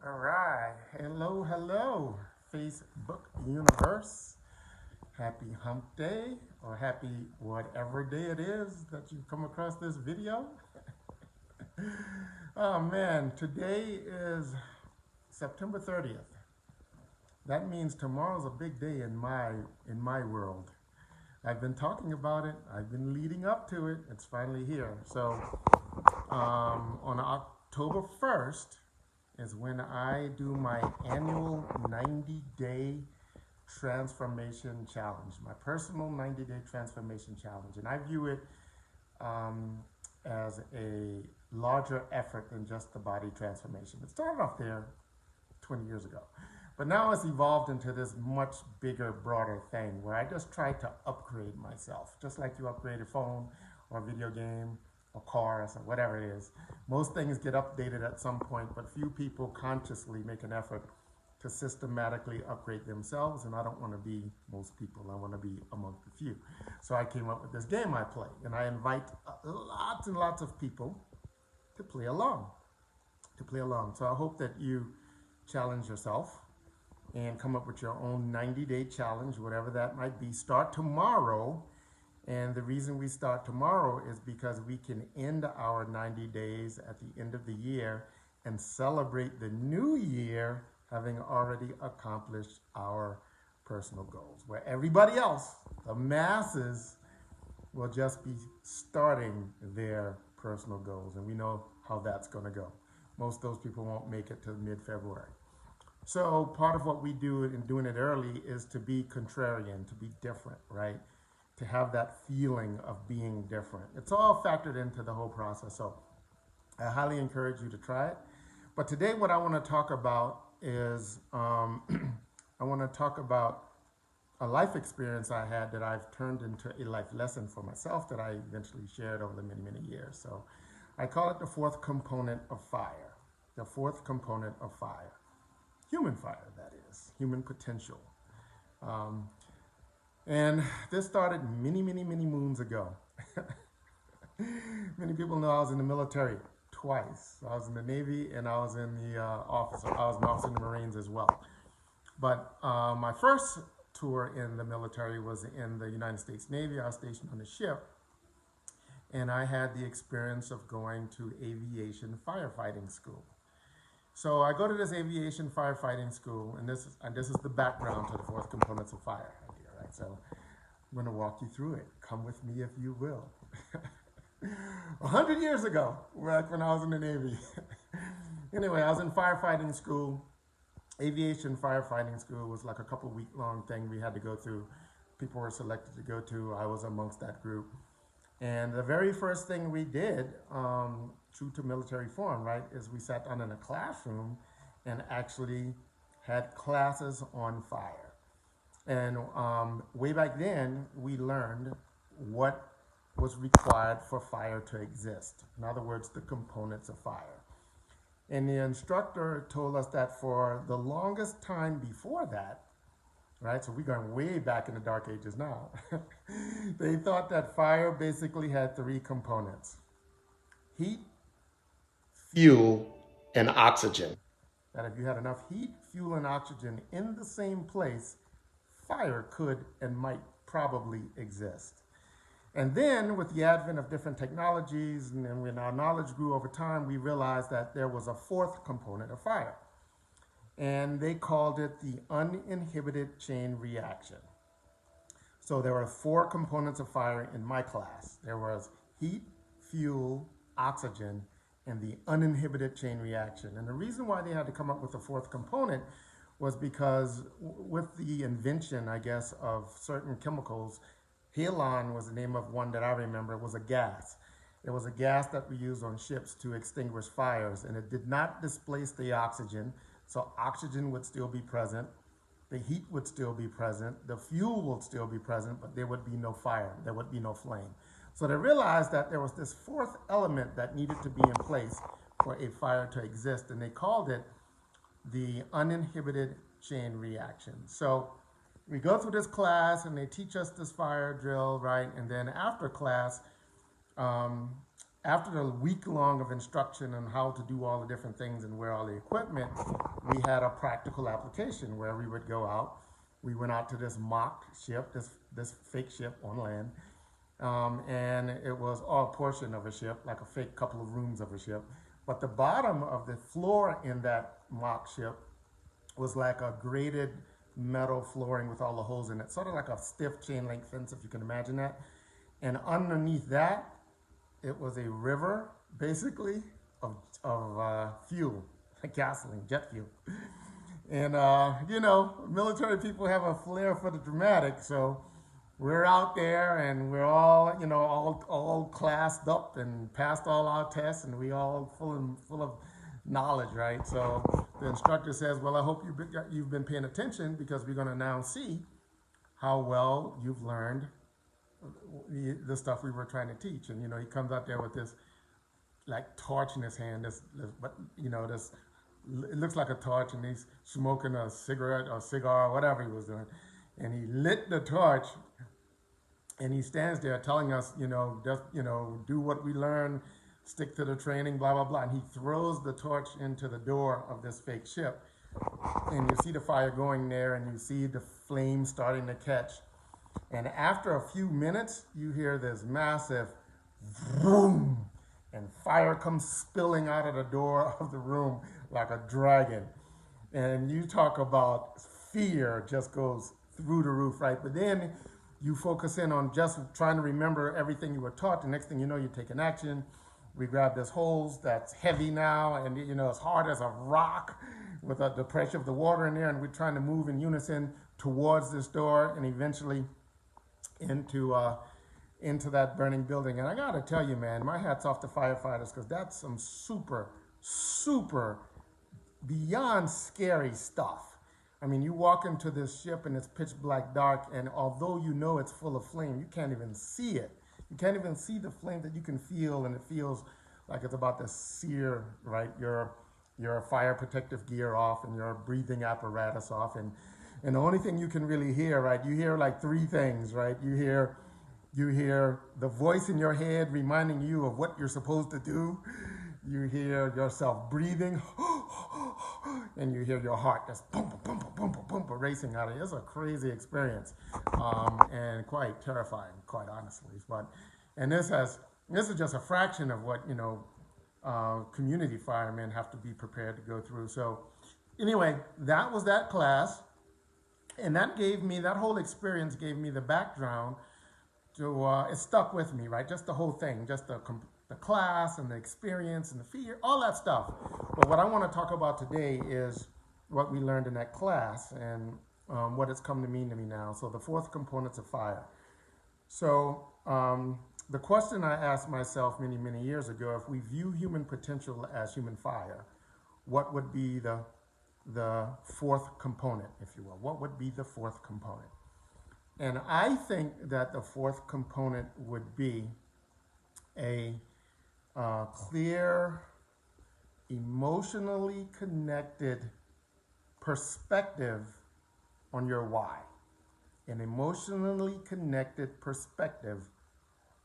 All right. Hello, hello, Facebook universe. Happy hump day or happy whatever day it is that you come across this video. Oh man, today is September 30th. That means tomorrow's a big day in my world. I've been talking about it. I've been leading up to it. It's finally here. So on October 1st is when I do my annual 90-day transformation challenge, my personal 90-day transformation challenge. And I view it as a larger effort than just the body transformation. It started off there 20 years ago. But now it's evolved into this much bigger, broader thing where I just try to upgrade myself, just like you upgrade a phone or a video game or car or something, whatever it is. Most things get updated at some point, but few people consciously make an effort to systematically upgrade themselves, and I don't want to be most people. I want to be among the few. So I came up with this game I play, and I invite lots and lots of people to play along. So I hope that you challenge yourself and come up with your own 90-day challenge, whatever that might be. Start tomorrow. And the reason we start tomorrow is because we can end our 90 days at the end of the year and celebrate the new year having already accomplished our personal goals, where everybody else, the masses, will just be starting their personal goals. And we know how that's going to go. Most of those people won't make it to mid-February. So part of what we do in doing it early is to be contrarian, to be different, right? To have that feeling of being different. It's all factored into the whole process. So I highly encourage you to try it. But today what I want to talk about is I want to talk about a life experience I had that I've turned into a life lesson for myself that I eventually shared over the many, many years. So I call it the fourth component of fire. The fourth component of fire. Human fire, that is. Human potential. And this started many, many, many moons ago. Many people know I was in the military twice. I was in the Navy and I was in the I was an officer in the Marines as well. But my first tour in the military was in the United States Navy. I was stationed on a ship. And I had the experience of going to aviation firefighting school. So I go to this aviation firefighting school, and this is the background to the fourth components of fire idea, right? So I'm going to walk you through it. Come with me if you will. 100 years ago, back when I was in the Navy. Anyway, I was in firefighting school. Aviation firefighting school was like a couple week long thing we had to go through. People were selected to go to. I was amongst that group. And the very first thing we did, true to military form, right, is we sat down in a classroom and actually had classes on fire. And way back then, we learned what was required for fire to exist. In other words, the components of fire. And the instructor told us that for the longest time before that, right, so we're going way back in the dark ages now, they thought that fire basically had three components: heat, fuel, and oxygen. That if you had enough heat, fuel, and oxygen in the same place, fire could and might probably exist. And then with the advent of different technologies and then when our knowledge grew over time, we realized that there was a fourth component of fire. And they called it the uninhibited chain reaction. So there were four components of fire in my class. There was heat, fuel, oxygen, and the uninhibited chain reaction. And the reason why they had to come up with the fourth component was because with the invention, I guess, of certain chemicals, halon was the name of one that I remember. It was a gas. It was a gas that we used on ships to extinguish fires, and it did not displace the oxygen. So oxygen would still be present, the heat would still be present, the fuel would still be present, but there would be no fire, there would be no flame. So they realized that there was this fourth element that needed to be in place for a fire to exist, and they called it the uninhibited chain reaction. So we go through this class and they teach us this fire drill, right? And then after class, after the week long of instruction on how to do all the different things and wear all the equipment, we had a practical application where we would go out. We went out to this mock ship, this fake ship on land, and it was all portion of a ship, like a fake couple of rooms of a ship. But the bottom of the floor in that mock ship was like a grated metal flooring with all the holes in it, sort of like a stiff chain link fence, if you can imagine that. And underneath that, it was a river, basically, of fuel, gasoline, jet fuel. And, military people have a flair for the dramatic, so we're out there and we're all, all classed up and passed all our tests, and we all full of knowledge, right? So the instructor says, well, I hope you've been paying attention, because we're going to now see how well you've learned the stuff we were trying to teach. And, he comes out there with this like torch in his hand, this it looks like a torch, and he's smoking a cigarette or cigar or whatever he was doing. And he lit the torch, and he stands there telling us, do what we learn, stick to the training, blah, blah, blah. And he throws the torch into the door of this fake ship. And you see the fire going there, and you see the flames starting to catch. And after a few minutes, you hear this massive boom, and fire comes spilling out of the door of the room like a dragon. And you talk about fear just goes through the roof, right? But then you focus in on just trying to remember everything you were taught. The next thing you know, you take an action. We grab this hose that's heavy now, and it's hard as a rock with the pressure of the water in there, and we're trying to move in unison towards this door and eventually into that burning building. And I gotta tell you, man, my hat's off to firefighters, because that's some super, super beyond scary stuff. I mean, you walk into this ship and it's pitch black dark, and although it's full of flame, you can't even see it. You can't even see the flame that you can feel, and it feels like it's about to sear, right, your fire protective gear off and your breathing apparatus off. And the only thing you can really hear, right, you hear like three things, right? You hear the voice in your head reminding you of what you're supposed to do. You hear yourself breathing, and you hear your heart just boom, boom, boom, boom, boom, boom, racing out of it. It's a crazy experience, and quite terrifying, quite honestly. And this is just a fraction of what community firemen have to be prepared to go through. So, anyway, that was that class, and that whole experience gave me the background to. It stuck with me, right? Just the whole thing, just the class and the experience and the fear, all that stuff. But what I want to talk about today is what we learned in that class and what it's come to mean to me now. So the 4 components of fire. So the question I asked myself many, many years ago, if we view human potential as human fire, what would be the 4th component, if you will? What would be the 4th component? And I think that the 4th component would be a clear, emotionally connected perspective on your why. An emotionally connected perspective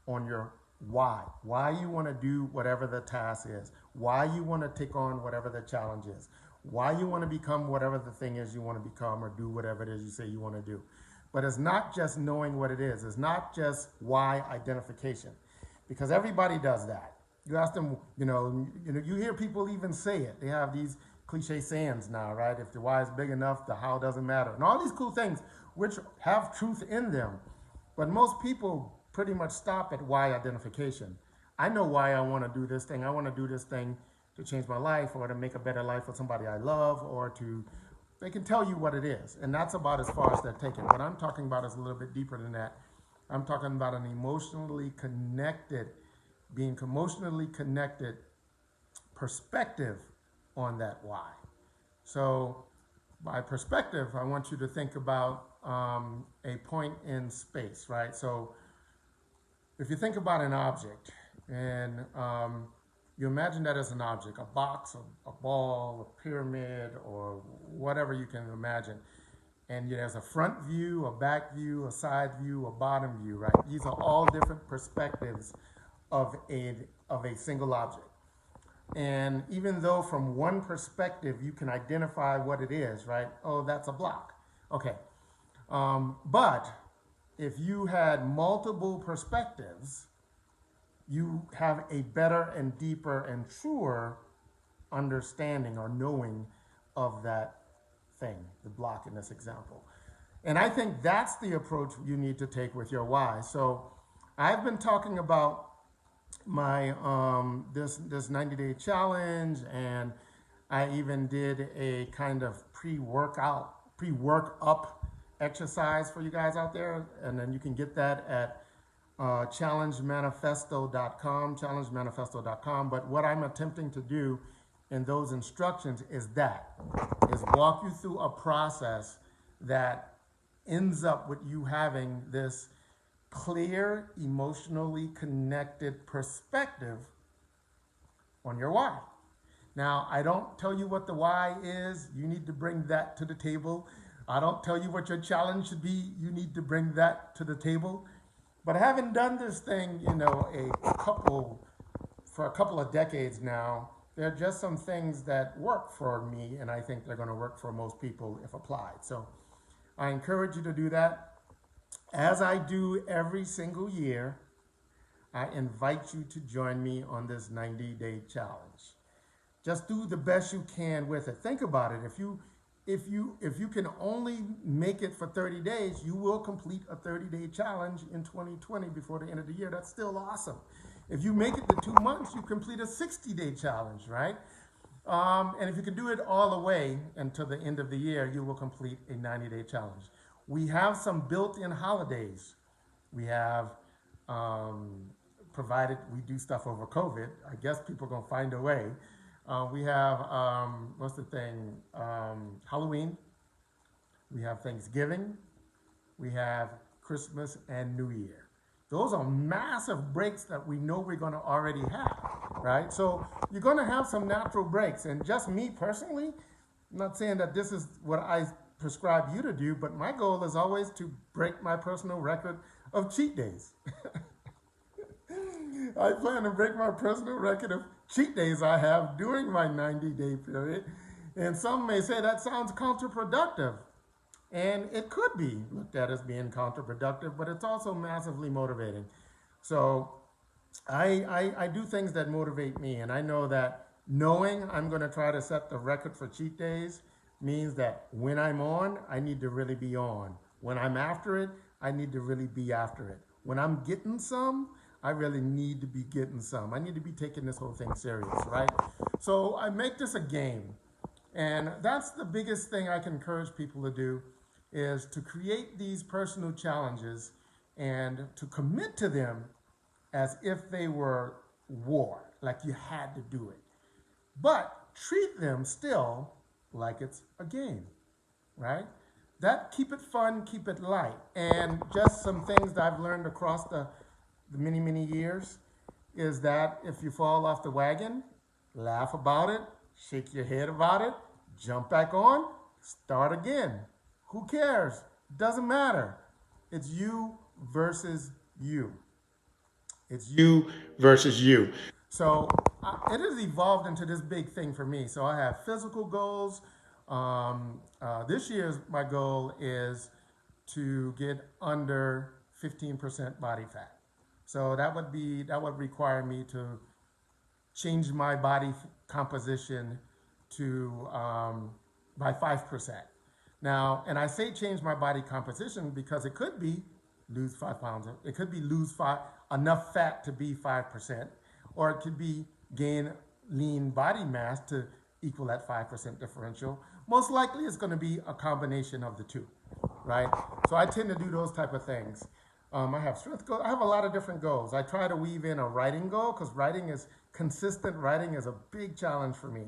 on your why. Why you want to do whatever the task is. Why you want to take on whatever the challenge is. Why you want to become whatever the thing is you want to become, or do whatever it is you say you want to do. But it's not just knowing what it is. It's not just why identification. Because everybody does that. You ask them, you hear people even say it. They have these cliche sayings now, right? If the why is big enough, the how doesn't matter. And all these cool things, which have truth in them. But most people pretty much stop at why identification. I know why I want to do this thing. I want to do this thing to change my life, or to make a better life for somebody I love, or they can tell you what it is. And that's about as far as they're taken. What I'm talking about is a little bit deeper than that. I'm talking about an emotionally connected perspective on that why. So by perspective, I want you to think about a point in space, right? So if you think about an object, and you imagine that as an object, a box, a ball, a pyramid, or whatever you can imagine. And there's a front view, a back view, a side view, a bottom view, right? These are all different perspectives of of a single object. And even though from one perspective you can identify what it is, right? Oh, that's a block. Okay. But if you had multiple perspectives, you have a better and deeper and truer understanding or knowing of that thing, the block in this example. And I think that's the approach you need to take with your why. So I've been talking about my this 90-day challenge, and I even did a kind of pre-work up exercise for you guys out there, and then you can get that at challengemanifesto.com. But what I'm attempting to do in those instructions is walk you through a process that ends up with you having this clear, emotionally connected perspective on your why. Now, I don't tell you what the why is. You need to bring that to the table. I don't tell you what your challenge should be. You need to bring that to the table. But having done this thing, for a couple of decades now, there are just some things that work for me, and I think they're going to work for most people if applied. So I encourage you to do that. As I do every single year, I invite you to join me on this 90-day challenge. Just do the best you can with it. Think about it. If you can only make it for 30 days, you will complete a 30-day challenge in 2020 before the end of the year. That's still awesome. If you make it to 2 months, you complete a 60-day challenge, right? And if you can do it all the way until the end of the year, you will complete a 90-day challenge. We have some built-in holidays. We have, provided we do stuff over COVID, I guess people are going to find a way. We have, Halloween. We have Thanksgiving. We have Christmas and New Year. Those are massive breaks that we know we're going to already have, right? So you're going to have some natural breaks. And just me personally, I'm not saying that this is what I prescribe you to do, but my goal is always to break my personal record of cheat days. I plan to break my personal record of cheat days I have during my 90-day period. And some may say that sounds counterproductive. And it could be looked at as being counterproductive, but it's also massively motivating. So I do things that motivate me. And I know that knowing I'm going to try to set the record for cheat days means that when I'm on, I need to really be on. When I'm after it, I need to really be after it. When I'm getting some, I really need to be getting some. I need to be taking this whole thing serious, right? So I make this a game. And that's the biggest thing I can encourage people to do, is to create these personal challenges and to commit to them as if they were war, like you had to do it. But treat them still like it's a game, right? Keep it fun, keep it light. And just some things that I've learned across the many, many years is that if you fall off the wagon, laugh about it, shake your head about it, jump back on, start again. Who cares? Doesn't matter. It's you versus you. It's you versus you. So it has evolved into this big thing for me. So I have physical goals. This year's my goal is to get under 15% body fat. So that would require me to change my body composition to by 5%. Now, and I say change my body composition because it could be lose 5 pounds. It could be lose enough fat to be 5%, or it could be gain lean body mass to equal that 5% differential. Most likely it's going to be a combination of the two, right? So I tend to do those type of things. I have strength goals. I have a lot of different goals. I try to weave in a writing goal because consistent writing is a big challenge for me.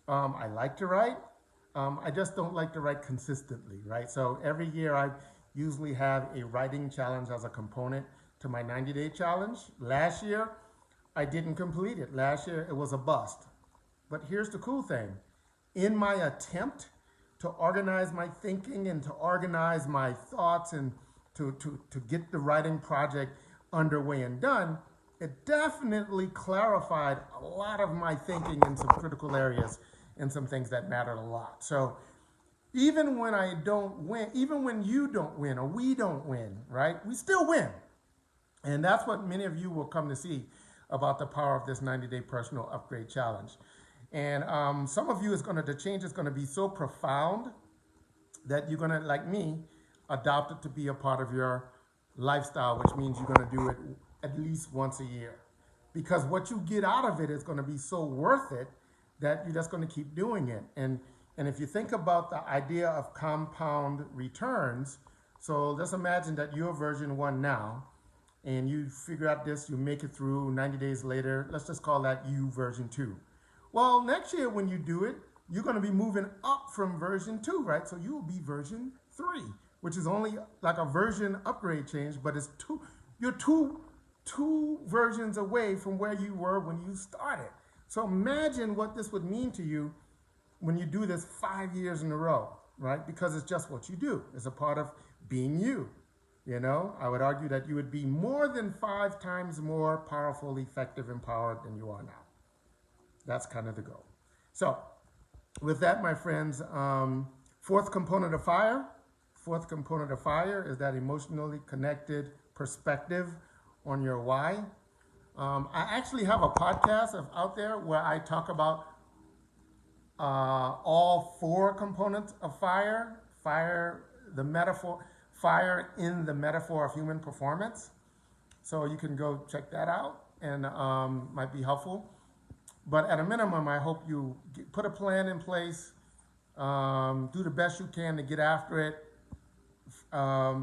I like to write. I just don't like to write consistently, right? So every year I usually have a writing challenge as a component to my 90-day challenge. Last year, I didn't complete it. Last year, it was a bust. But here's the cool thing. In my attempt to organize my thinking and to organize my thoughts and to get the writing project underway and done, it definitely clarified a lot of my thinking in some critical areas and some things that mattered a lot. So even when I don't win, even when you don't win or we don't win, right? We still win. And that's what many of you will come to see about the power of this 90-day personal upgrade challenge. And some of you, the change is going to be so profound that you're going to, like me, adopt it to be a part of your lifestyle, which means you're going to do it at least once a year. Because what you get out of it is going to be so worth it that you're just going to keep doing it. And if you think about the idea of compound returns, so let's imagine that you're version 1 now, and you figure out this, you make it through 90 days later, let's just call that you version 2. Well, next year when you do it, you're going to be moving up from version 2, right? So you will be version 3, which is only like a version upgrade change, but you're two versions away from where you were when you started. So imagine what this would mean to you when you do this 5 years in a row, right? Because it's just what you do. It's a part of being you. You know, I would argue that you would be more than 5 times more powerful, effective, empowered than you are now. That's kind of the goal. So with that, my friends, fourth component of fire is that emotionally connected perspective on your why. I actually have a podcast out there where I talk about all 4 components of fire, fire in the metaphor of human performance. So you can go check that out, and might be helpful. But at a minimum, I hope you put a plan in place, do the best you can to get after it,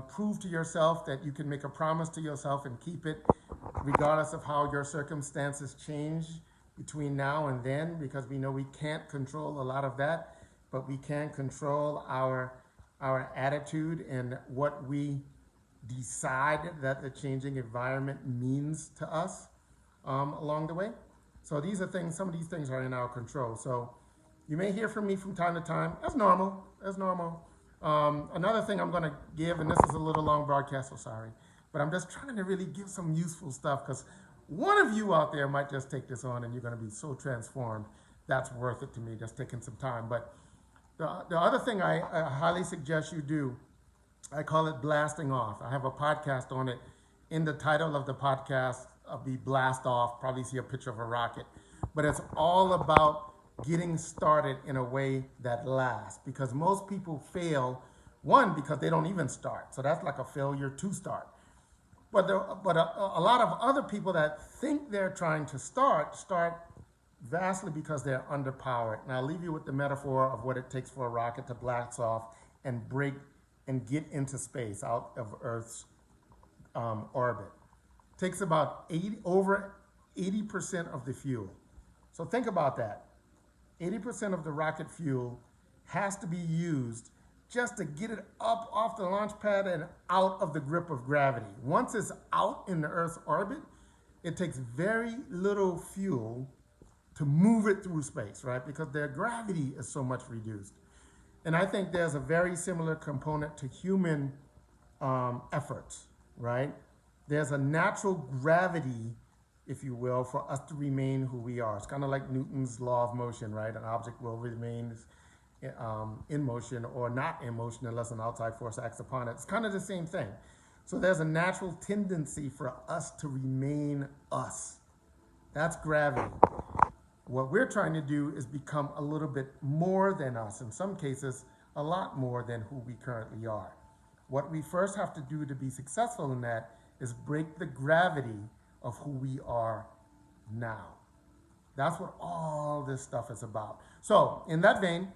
prove to yourself that you can make a promise to yourself and keep it, regardless of how your circumstances change between now and then, because we know we can't control a lot of that, but we can control our attitude and what we decide that the changing environment means to us along the way. So these are things, some of these things are in our control. So you may hear from me from time to time. That's normal. Another thing I'm going to give, and this is a little long broadcast, so sorry, but I'm just trying to really give some useful stuff, because one of you out there might just take this on and you're going to be so transformed. That's worth it to me, just taking some time. But the other thing I highly suggest you do, I call it blasting off. I have a podcast on it. In the title of the podcast, I'll be blast off, probably see a picture of a rocket. But it's all about getting started in a way that lasts, because most people fail, one, because they don't even start. So that's like a failure to start. But a lot of other people that think they're trying to start vastly because they're underpowered. And I'll leave you with the metaphor of what it takes for a rocket to blast off and break and get into space out of Earth's orbit. It takes about over 80% of the fuel. So think about that. 80% of the rocket fuel has to be used just to get it up off the launch pad and out of the grip of gravity. Once it's out in the Earth's orbit, it takes very little fuel to move it through space, right? Because their gravity is so much reduced. And I think there's a very similar component to human efforts, right? There's a natural gravity, if you will, for us to remain who we are. It's kind of like Newton's law of motion, right? An object will remain in motion or not in motion unless an outside force acts upon it. It's kind of the same thing. So there's a natural tendency for us to remain us. That's gravity. What we're trying to do is become a little bit more than us, in some cases, a lot more than who we currently are. What we first have to do to be successful in that is break the gravity of who we are now. That's what all this stuff is about. So, in that vein,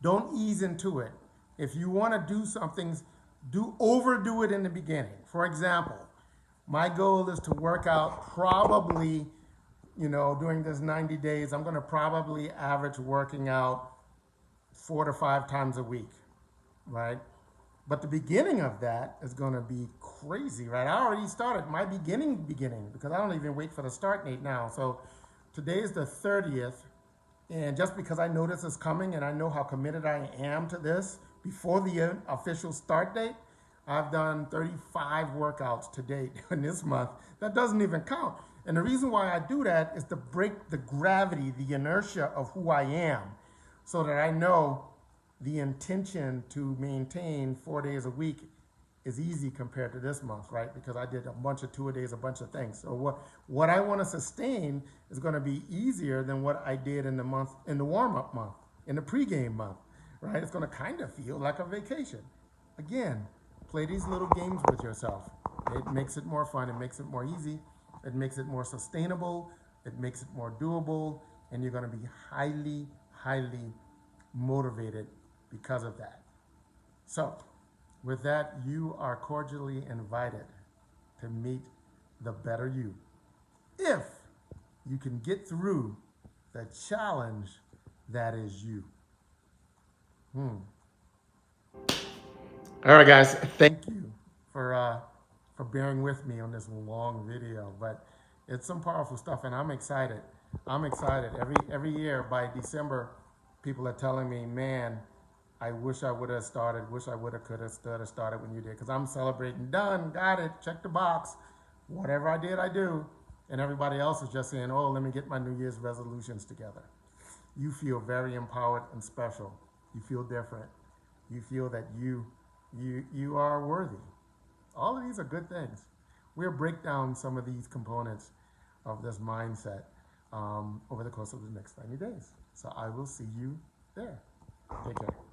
don't ease into it. If you want to do something, overdo it in the beginning. For example, my goal is to work out probably, during this 90 days, I'm going to probably average working out 4 to 5 times a week, right? But the beginning of that is going to be crazy, right? I already started my beginning, because I don't even wait for the start date now. So today is the 30th. And just because I know this is coming and I know how committed I am to this before the official start date, I've done 35 workouts to date in this month. That doesn't even count. And the reason why I do that is to break the gravity, the inertia of who I am, so that I know the intention to maintain 4 days a week is easy compared to this month, right? Because I did a bunch of 2-a-days, a bunch of things. So what I want to sustain is going to be easier than what I did in the month, in the warm-up month, in the pregame month, right? It's going to kind of feel like a vacation. Again, play these little games with yourself. It makes it more fun. It makes it more easy. It makes it more sustainable. It makes it more doable. And you're going to be highly, highly motivated because of that. So, with that, you are cordially invited to meet the better you, if you can get through the challenge that is you. All right, guys, thank you for bearing with me on this long video, but it's some powerful stuff, and I'm excited. I'm excited. Every year by December, people are telling me, man, I wish I would have started, wish I would have, could have, started when you did, because I'm celebrating, done, got it, check the box. Whatever I did, I do. And everybody else is just saying, oh, let me get my New Year's resolutions together. You feel very empowered and special. You feel different. You feel that you are worthy. All of these are good things. We'll break down some of these components of this mindset over the course of the next 90 days. So I will see you there. Take care.